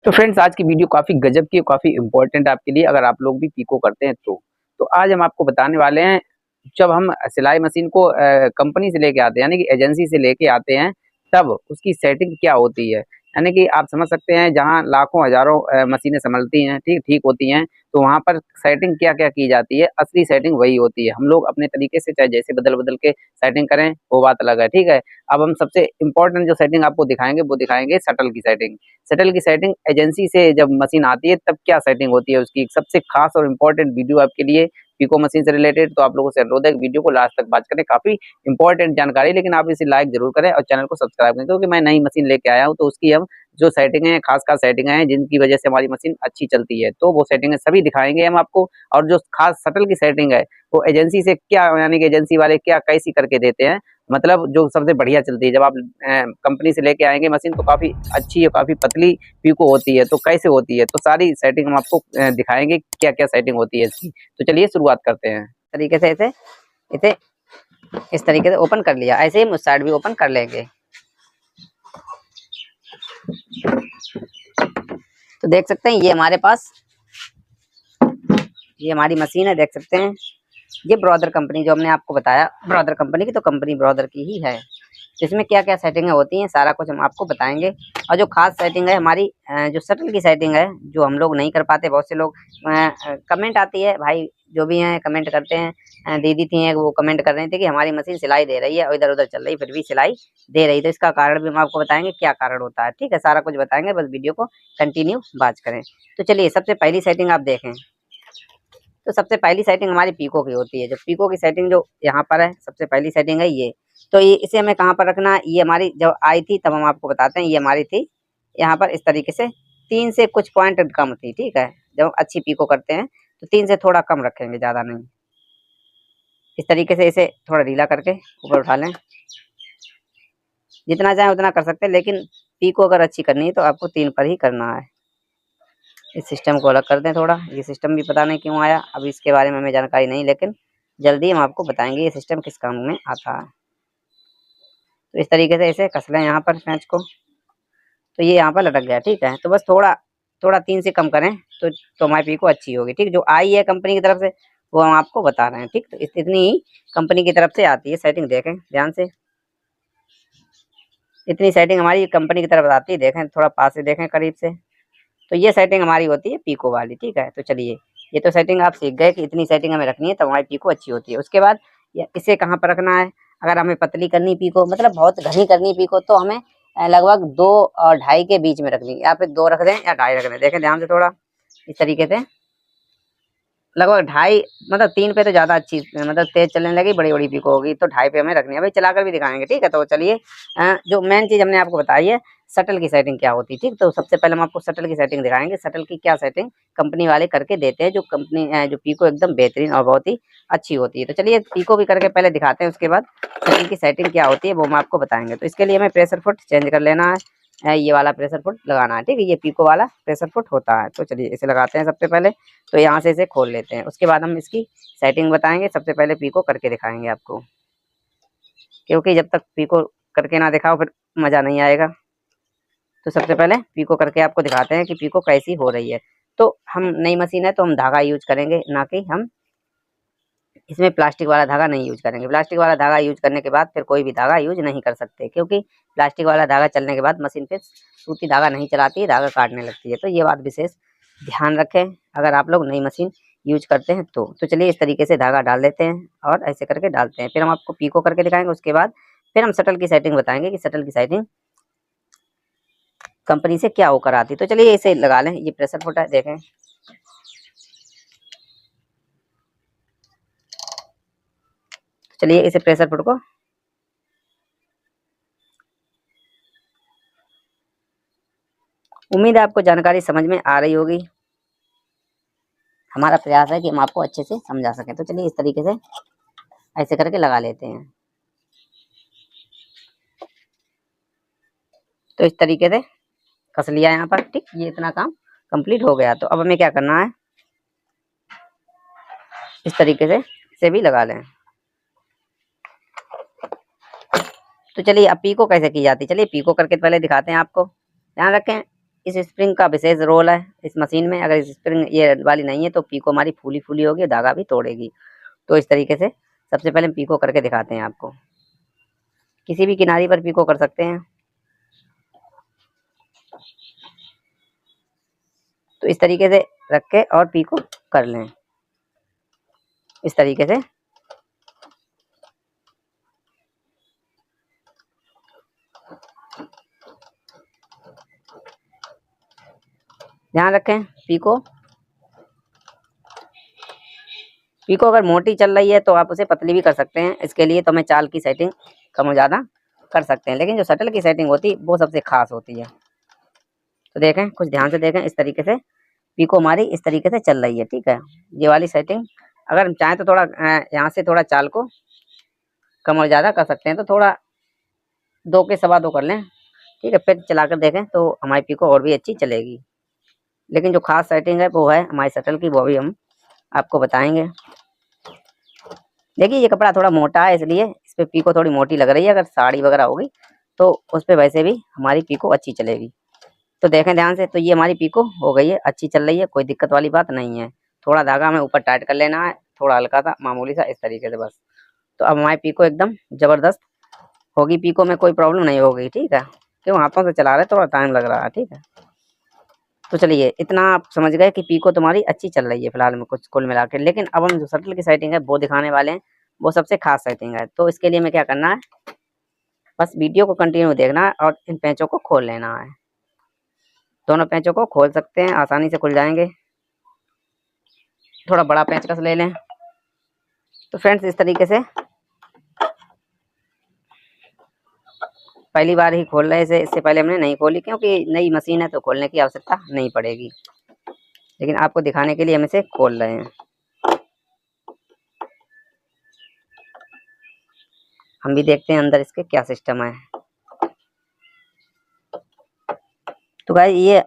तो फ्रेंड्स आज की वीडियो काफ़ी गजब की और काफ़ी इम्पोर्टेंट आपके लिए अगर आप लोग भी पीको करते हैं तो आज हम आपको बताने वाले हैं जब हम सिलाई मशीन को कंपनी से लेके आते हैं यानी कि एजेंसी से लेके आते हैं तब उसकी सेटिंग क्या होती है। यानी कि आप समझ सकते हैं जहाँ लाखों हज़ारों मशीनें संभलती हैं, ठीक ठीक होती हैं, तो वहाँ पर सेटिंग क्या-क्या की जाती है, असली सेटिंग वही होती है। हम लोग अपने तरीके से चाहे जैसे बदल-बदल के सेटिंग करें, वो बात अलग है, ठीक है? अब हम सबसे इम्पोर्टेंट जो सेटिंग आपको दिखाएँगे, वो दिखाएँगे शटल की सेटिंग। शटल की सेटिंग एजेंसी से जब मशीन आती है तब क्या सेटिंग होती है उसकी, सबसे खास और इम्पोर्टेंट वीडियो आपके लिए पीको मशीन से रिलेटेड। तो आप लोगों से अनुरोध है वीडियो को लास्ट तक वॉच करें, काफ़ी इम्पोर्टेंट जानकारी, लेकिन आप इसे लाइक ज़रूर करें और चैनल को सब्सक्राइब करें क्योंकि मैं नई मशीन लेके आया हूँ, तो उसकी हम जो सेटिंग है, खास-खास सेटिंग हैं जिनकी वजह से हमारी मशीन अच्छी चलती है, तो वो सेटिंग सभी दिखाएँगे हम आपको। और जो खास शटल की सेटिंग है, वो एजेंसी से क्या यानी कि एजेंसी वाले क्या कैसी करके देते हैं, मतलब जो सबसे बढ़िया चलती है। जब आप कंपनी से लेके आएँगे मशीन तो काफ़ी अच्छी और काफ़ी पतली पीको होती है, तो कैसे होती है? तो सारी सेटिंग हम आपको दिखाएँगे क्या-क्या सेटिंग होती है इसकी। तो चलिए शुरुआत करते हैं। तरीके से इसे इसे इस तरीके से ओपन कर लिया, ऐसे ही उस साइड भी ओपन कर लेंगे। तो देख सकते हैं ये हमारी मशीन है, देख सकते हैं। ये ब्रदर कंपनी जो हमने आपको बताया, ब्रदर कंपनी की, तो कंपनी ब्रदर की ही है। इसमें क्या क्या सेटिंगें होती हैं सारा कुछ हम आपको बताएंगे। और जो खास सेटिंग है हमारी जो शटल की सेटिंग है, जो हम लोग नहीं कर पाते, बहुत से लोग कमेंट आती है, भाई जो भी हैं कमेंट करते हैं, दीदी थी हैं वो कमेंट कर रहे थे कि हमारी मशीन सिलाई दे रही है और इधर उधर चल रही फिर भी सिलाई दे रही। तो इसका कारण भी हम आपको बताएंगे, क्या कारण होता है, ठीक है, सारा कुछ बताएंगे, बस वीडियो को कंटिन्यू वॉच करें। तो चलिए सबसे पहली सेटिंग आप देखें। तो सबसे पहली सेटिंग हमारी पीको की होती है। जो पीको की सेटिंग जो यहाँ पर है, सबसे पहली सेटिंग है ये। तो ये इसे हमें कहाँ पर रखना है, ये हमारी जब आई थी तब हम आपको बताते हैं, ये हमारी थी यहाँ पर इस तरीके से 3 से कुछ पॉइंट कम थी, ठीक है। जब हम अच्छी पीको करते हैं तो 3 से थोड़ा कम रखेंगे, ज़्यादा नहीं। इस तरीके से इसे थोड़ा ढीला करके ऊपर उठा लें। जितना चाहें उतना कर सकते हैं, लेकिन पीको अगर अच्छी करनी है तो आपको 3 पर ही करना है। इस सिस्टम को अलग कर दें थोड़ा, ये सिस्टम भी पता नहीं क्यों आया, अभी इसके बारे में हमें जानकारी नहीं, लेकिन जल्दी हम आपको बताएंगे ये सिस्टम किस काम में आता है। तो इस तरीके से इसे कस लें यहाँ पर पेंच को, तो ये यहाँ पर लटक गया, ठीक है। तो बस थोड़ा थोड़ा 3 से कम करें तो हमारी पीको अच्छी होगी, ठीक। जो आई है कंपनी की तरफ से वो हम आपको बता रहे हैं, ठीक। तो इतनी ही कंपनी की तरफ से आती है सेटिंग, देखें ध्यान से। इतनी सेटिंग हमारी कंपनी की तरफ आती है, देखें थोड़ा पास से देखें करीब से। तो ये सेटिंग हमारी होती है पीको वाली, ठीक है। तो चलिए ये तो सेटिंग आप सीख गए कि इतनी सेटिंग हमें रखनी है तब हमारी पीको अच्छी होती है। उसके बाद इसे कहाँ पर रखना है, अगर हमें पतली करनी पीको, मतलब बहुत घनी करनी पीको, तो हमें लगभग 2 और 2.5 के बीच में रखनी है। या फिर 2 रख दें या 2.5 रख दें, देखें ध्यान से थोड़ा इस तरीके से। लगभग 2.5, मतलब 3 पे तो ज़्यादा अच्छी, मतलब तेज चलने लगी बड़ी बड़ी पीको होगी, तो 2.5 पे हमें रखनी है। भाई चलाकर भी दिखाएंगे, ठीक है। तो चलिए जो मेन चीज़ हमने आपको बताई है शटल की सेटिंग क्या होती है, ठीक। तो सबसे पहले हम आपको शटल की सेटिंग दिखाएंगे। शटल की क्या सेटिंग कंपनी वाले करके देते हैं, जो कंपनी जो पीको एकदम बेहतरीन और बहुत ही अच्छी होती है। तो चलिए पीको भी करके पहले दिखाते हैं, उसके बाद शटल की सेटिंग क्या होती है वो हम आपको बताएंगे। तो इसके लिए हमें प्रेशर फुट चेंज कर लेना है, ये वाला प्रेशर फुट लगाना है, ठीक है। ये पीको वाला प्रेशर फुट होता है। तो चलिए इसे लगाते हैं सबसे पहले। तो यहाँ से इसे खोल लेते हैं, उसके बाद हम इसकी सेटिंग बताएंगे। सबसे पहले पीको करके दिखाएंगे आपको, क्योंकि जब तक पीको करके ना दिखाओ फिर मज़ा नहीं आएगा। तो सबसे पहले पीको करके आपको दिखाते हैं कि पीको कैसी हो रही है। तो हम नई मशीन है तो हम धागा यूज करेंगे, ना कि हम इसमें प्लास्टिक वाला धागा नहीं यूज करेंगे। प्लास्टिक वाला धागा यूज करने के बाद फिर कोई भी धागा यूज नहीं कर सकते, क्योंकि प्लास्टिक वाला धागा चलने के बाद मशीन पे सूती धागा नहीं चलाती है, धागा काटने लगती है। तो ये बात विशेष ध्यान रखें अगर आप लोग नई मशीन यूज करते हैं तो चलिए इस तरीके से धागा डाल देते हैं और ऐसे करके डालते हैं। फिर हम आपको पीको करके दिखाएंगे, उसके बाद फिर हम शटल की सेटिंग बताएंगे कि शटल की सेटिंग कंपनी से क्या होकर आती। तो चलिए इसे लगा लें, ये प्रेशर फुट है, देखें। चलिए इसे प्रेशर फुट को उम्मीद है आपको जानकारी समझ में आ रही होगी। हमारा प्रयास है कि हम आपको अच्छे से समझा सकें। तो चलिए इस तरीके से ऐसे करके लगा लेते हैं। तो इस तरीके से कस लिया यहाँ पर, ठीक। ये इतना काम कंप्लीट हो गया। तो अब हमें क्या करना है, इस तरीके से इसे भी लगा लें। तो चलिए अब पीको कैसे की जाती है, चलिए पीको करके पहले दिखाते हैं आपको। ध्यान रखें इस स्प्रिंग का विशेष रोल है इस मशीन में। अगर इस स्प्रिंग ये वाली नहीं है तो पीको हमारी फूली फूली होगी, धागा भी तोड़ेगी। तो इस तरीके से सबसे पहले हम पीको करके दिखाते हैं आपको। किसी भी किनारी पर पीको कर सकते हैं। तो इस तरीके से रख के और पीको कर लें इस तरीके से। ध्यान रखें पीको अगर मोटी चल रही है तो आप उसे पतली भी कर सकते हैं। इसके लिए तो मैं चाल की सेटिंग कम और ज़्यादा कर सकते हैं, लेकिन जो शटल की सेटिंग होती है वो सबसे खास होती है। तो देखें, कुछ ध्यान से देखें, इस तरीके से पीको हमारी इस तरीके से चल रही है, ठीक है। ये वाली सेटिंग अगर हम चाहें तो थोड़ा यहाँ से थोड़ा चाल को कम और ज़्यादा कर सकते हैं। तो थोड़ा 2 के सवा 2 कर लें, ठीक है। फिर चलाकर देखें तो हमारी पीको और भी अच्छी चलेगी। लेकिन जो खास सेटिंग है वो है हमारी शटल की, वो भी हम आपको बताएंगे। देखिए ये कपड़ा थोड़ा मोटा है, इसलिए इस पर पीको थोड़ी मोटी लग रही है। अगर साड़ी वगैरह होगी तो उस पर वैसे भी हमारी पीको अच्छी चलेगी। तो देखें ध्यान से, तो ये हमारी पीको हो गई है, अच्छी चल रही है, कोई दिक्कत वाली बात नहीं है। थोड़ा धागा हमें ऊपर टाइट कर लेना है, थोड़ा हल्का सा मामूली सा, इस तरीके से बस। तो अब हमारी पीको एकदम ज़बरदस्त होगी, पीको में कोई प्रॉब्लम नहीं होगी, ठीक है। क्यों हाथों से चला रहे, थोड़ा टाइम लग रहा है, ठीक है। तो चलिए इतना आप समझ गए कि पीको तुम्हारी अच्छी चल रही है फिलहाल में कुछ कुल मिला के। लेकिन अब हम जो शटल की सेटिंग है वो दिखाने वाले हैं, वो सबसे खास सेटिंग है। तो इसके लिए हमें क्या करना है, बस वीडियो को कंटिन्यू देखना है और इन पेंचों को खोल लेना है। दोनों पेंचों को खोल सकते हैं, आसानी से खुल जाएंगे। थोड़ा बड़ा पेंचकस ले लें। तो फ्रेंड्स इस तरीके से पहली बार ही खोल रहे हैं इससे पहले हमने नहीं खोली, क्योंकि नई मशीन है तो खोलने की आवश्यकता नहीं पड़ेगी। लेकिन आपको दिखाने के लिए हम इसे खोल रहे हैं। हम भी देखते हैं अंदर इसके क्या सिस्टम है। तो गाइस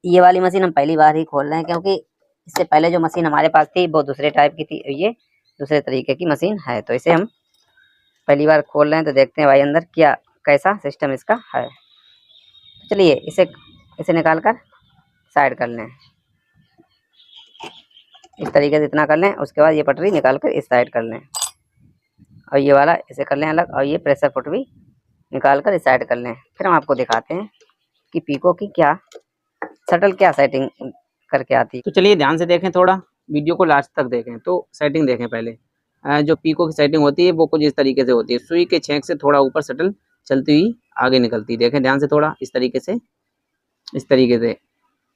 ये वाली मशीन हम पहली बार ही खोल रहे हैं, क्योंकि इससे पहले जो मशीन हमारे पास थी वो दूसरे टाइप की थी, ये दूसरे तरीके की मशीन है। तो इसे हम पहली बार खोल रहे हैं, तो देखते हैं भाई अंदर क्या कैसा सिस्टम इसका है। तो चलिए इसे निकाल कर साइड कर लें, इस तरीके से इतना कर लें। उसके बाद ये पटरी निकाल कर इस साइड कर लें, और ये वाला इसे कर लें अलग, और ये प्रेशर फुट भी निकाल कर इस साइड कर लें। फिर हम आपको दिखाते हैं कि पीको की क्या शटल क्या सेटिंग करके आती है। तो चलिए ध्यान से देखें, थोड़ा वीडियो को लास्ट तक देखें। तो सेटिंग देखें पहले। जो पीको की सेटिंग होती है वो कुछ इस तरीके से होती है। सुई के छेंक से थोड़ा ऊपर शटल चलती हुई आगे निकलती है। देखें ध्यान से, थोड़ा इस तरीके से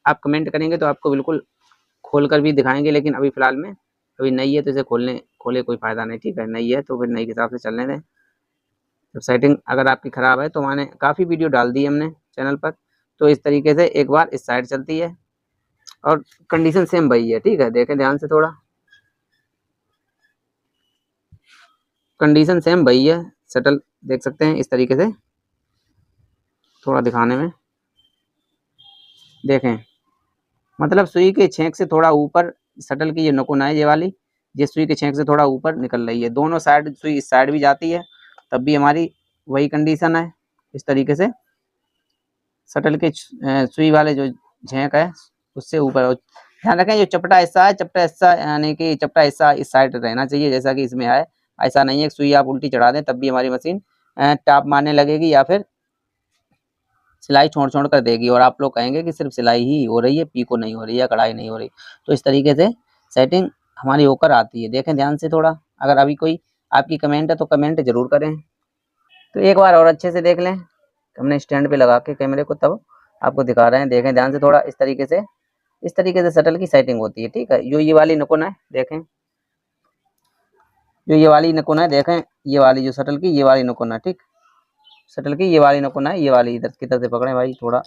आप कमेंट करेंगे तो आपको बिल्कुल खोल कर भी दिखाएंगे। लेकिन अभी फ़िलहाल में अभी नई है तो इसे खोले कोई फ़ायदा नहीं, ठीक है। नई है तो फिर नई के हिसाब से चलने दें। तो सेटिंग अगर आपकी ख़राब है तो मैंने काफ़ी वीडियो डाल दी हमने चैनल पर। तो इस तरीके से एक बार इस साइड चलती है और कंडीशन सेम वही है, ठीक है। देखें ध्यान से, थोड़ा कंडीशन सेम वही है। शटल देख सकते हैं इस तरीके से, थोड़ा दिखाने में देखें, मतलब सुई के छेंक से थोड़ा ऊपर शटल की ये नकुन है, ये सुई के छेंक से थोड़ा ऊपर निकल रही है। दोनों साइड सुई इस साइड भी जाती है तब भी हमारी वही कंडीशन है। इस तरीके से शटल के सुई वाले जो झेंक है उससे ऊपर। ध्यान रखें जो चपटा हिस्सा है, चपटा हिस्सा यानी कि चपटा हिस्सा इस साइड रहना चाहिए जैसा कि इसमें है। ऐसा नहीं है कि सुई आप उल्टी चढ़ा दें तब भी हमारी मशीन टाप मारने लगेगी या फिर सिलाई छोड़ कर देगी, और आप लोग कहेंगे कि सिर्फ सिलाई ही हो रही है, पीको नहीं हो रही है, कढ़ाई नहीं हो रही। तो इस तरीके से सेटिंग हमारी होकर आती है। देखें ध्यान से थोड़ा, अगर अभी कोई आपकी कमेंट है तो कमेंट जरूर करें। तो एक बार और अच्छे से देख लें, हमने स्टैंड पे लगा के कैमरे को तब आपको दिखा रहे हैं। देखें ध्यान से थोड़ा, इस तरीके से शटल की सेटिंग होती है, ठीक है। जो ये वाली नकुन है देखें, जो ये वाली नकुन है देखें, ये वाली जो शटल की ये वाली नकुन है, ठीक। शटल की ये वाली नकुन है, ये वाली इधर की तरफ से पकड़े भाई थोड़ा,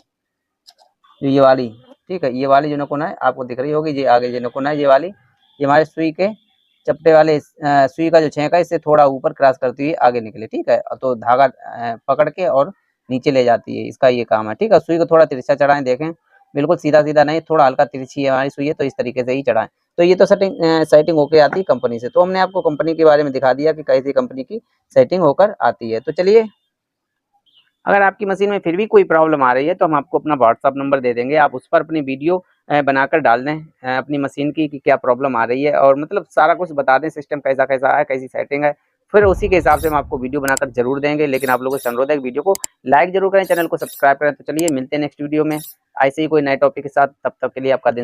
जो ये वाली, ठीक है। ये वाली जो नकुन है आपको दिख रही होगी, ये आगे ये नकुन है, ये वाली ये हमारे सुई के चपटे वाले सुई का जो छेंक है इससे थोड़ा ऊपर क्रॉस करती हुई आगे निकले, ठीक है। तो धागा पकड़ के और नीचे ले जाती है, इसका ये काम है, ठीक है। सुई को थोड़ा तिरछा चढ़ाएं, देखें बिल्कुल सीधा सीधा नहीं, थोड़ा हल्का तिरछी है हमारी सुई है, तो इस तरीके से ही चढ़ाएं। तो ये तो सेटिंग होके आती है कंपनी से। तो हमने आपको कंपनी के बारे में दिखा दिया कि कैसी कंपनी की सेटिंग होकर आती है। तो चलिए अगर आपकी मशीन में फिर भी कोई प्रॉब्लम आ रही है तो हम आपको अपना व्हाट्सअप नंबर दे देंगे, आप उस पर अपनी वीडियो बनाकर डाल दें अपनी मशीन की कि क्या प्रॉब्लम आ रही है, और मतलब सारा कुछ बता दें, सिस्टम कैसा कैसा है, कैसी सेटिंग है, फिर उसी के हिसाब से हम आपको वीडियो बनाकर जरूर देंगे। लेकिन आप लोगों से अनुरोध है कि वीडियो को लाइक जरूर करें, चैनल को सब्सक्राइब करें। तो चलिए मिलते हैं नेक्स्ट वीडियो में ऐसे ही कोई नए टॉपिक के साथ, तब तक के लिए आपका दिन